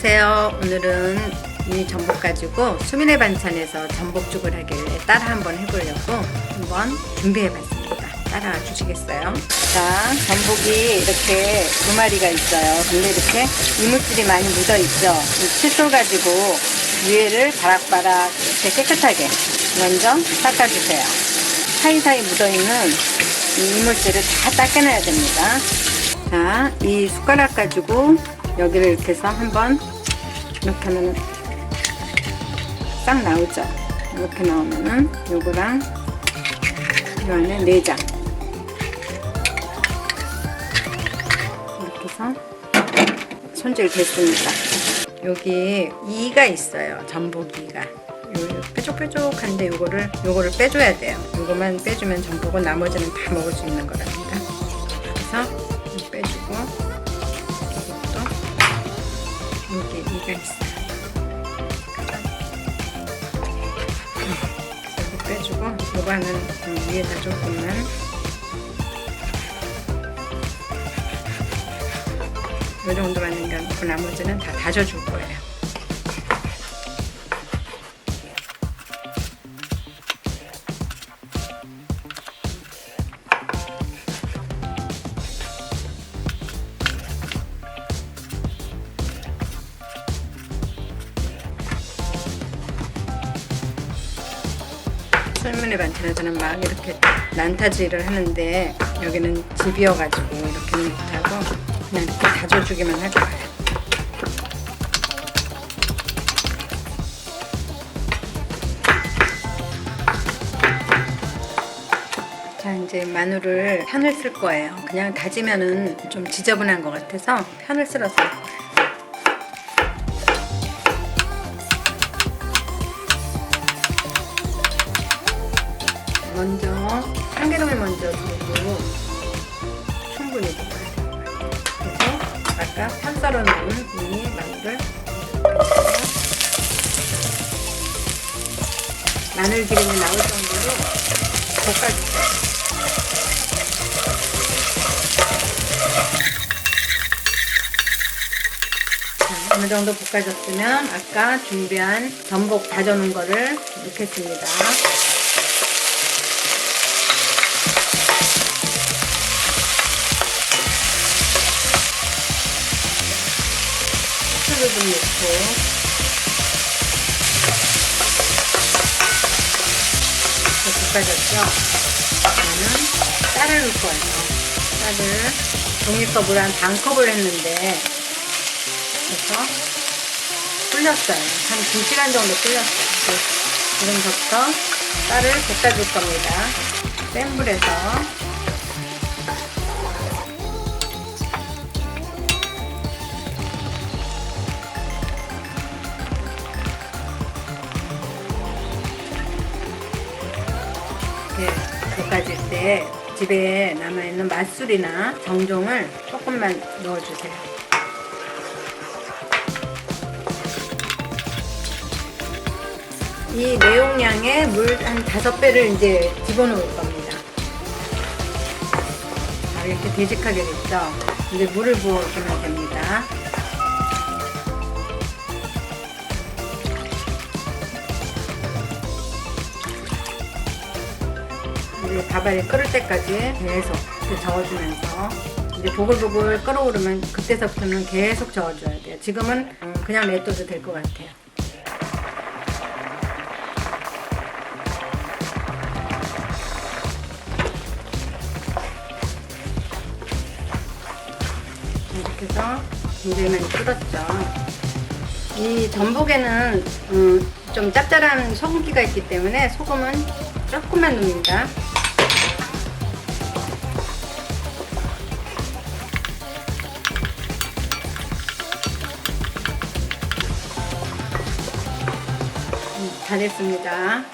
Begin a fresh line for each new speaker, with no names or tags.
안녕하세요. 오늘은 이 전복 가지고 수민의 반찬에서 전복죽을 하길래 따라 한번 해보려고 한번 준비해봤습니다. 따라와 주시겠어요? 자, 전복이 이렇게 두 마리가 있어요. 근데 이렇게 이물질이 많이 묻어있죠. 이 칫솔 가지고 위에를 바락바락 이렇게 깨끗하게 먼저 닦아주세요. 사이사이 묻어있는 이 이물질을 다 닦아내야 됩니다. 자, 이 숟가락 가지고 여기를 이렇게 해서 한번 이렇게 하면은 싹 나오죠. 이렇게 나오면은 요거랑 요 안에 내장 이렇게 해서 손질 됐습니다. 여기 이가 있어요. 전복이가 뾰족뾰족한데 요거를 빼줘야 돼요. 요거만 빼주면 전복은 나머지는 다 먹을 수 있는 거랍니다. 그래서 빼주고 여기 이가 있어요. 여기 빼주고 요거는 위에다 조금만 요 정도만 남겨놓고 나머지는 다 다져줄 거예요. 수민의 반찬에서는 막 이렇게 난타질을 하는데 여기는 집이어가지고 이렇게는 못하고 그냥 이렇게 다져주기만 할 거예요. 자, 이제 마늘을 편을 쓸 거예요. 그냥 다지면은 좀 지저분한 것 같아서 편을 쓸어서 할 거예요. 먼저 참기름을 먼저 두고 충분히 볶아야 돼요. 그래서 아까 편 썰어 놓은 이 마늘을 마늘 기름이 나올 정도로 볶아주세요. 자, 어느 정도 볶아졌으면 아까 준비한 전복 다져놓은 거를 넣겠습니다. 좀 넣고 이렇게 볶아졌죠? 그러면 쌀을 넣을 거예요. 쌀을 종이컵으로 한 반컵을 했는데 그래서 불렸어요. 한 2시간 정도 불렸어요. 지금부터 쌀을 볶아줄 겁니다. 센 불에서 볶아질 때 집에 남아있는 맛술이나 정종을 조금만 넣어주세요. 이 내용량의 물 한 5배를 이제 집어넣을 겁니다. 자, 이렇게 되직하게 됐죠? 이제 물을 부어주면 됩니다. 이제 밥알이 끓을 때까지 계속 저어주면서 이제 보글보글 끓어오르면 그때서부터는 계속 저어줘야 돼요. 지금은 그냥 냅둬도 될 것 같아요. 이렇게 해서 굉장히 많이 끓었죠. 이 전복에는 좀 짭짤한 소금기가 있기 때문에 소금은 조금만 넣습니다. 다 됐습니다.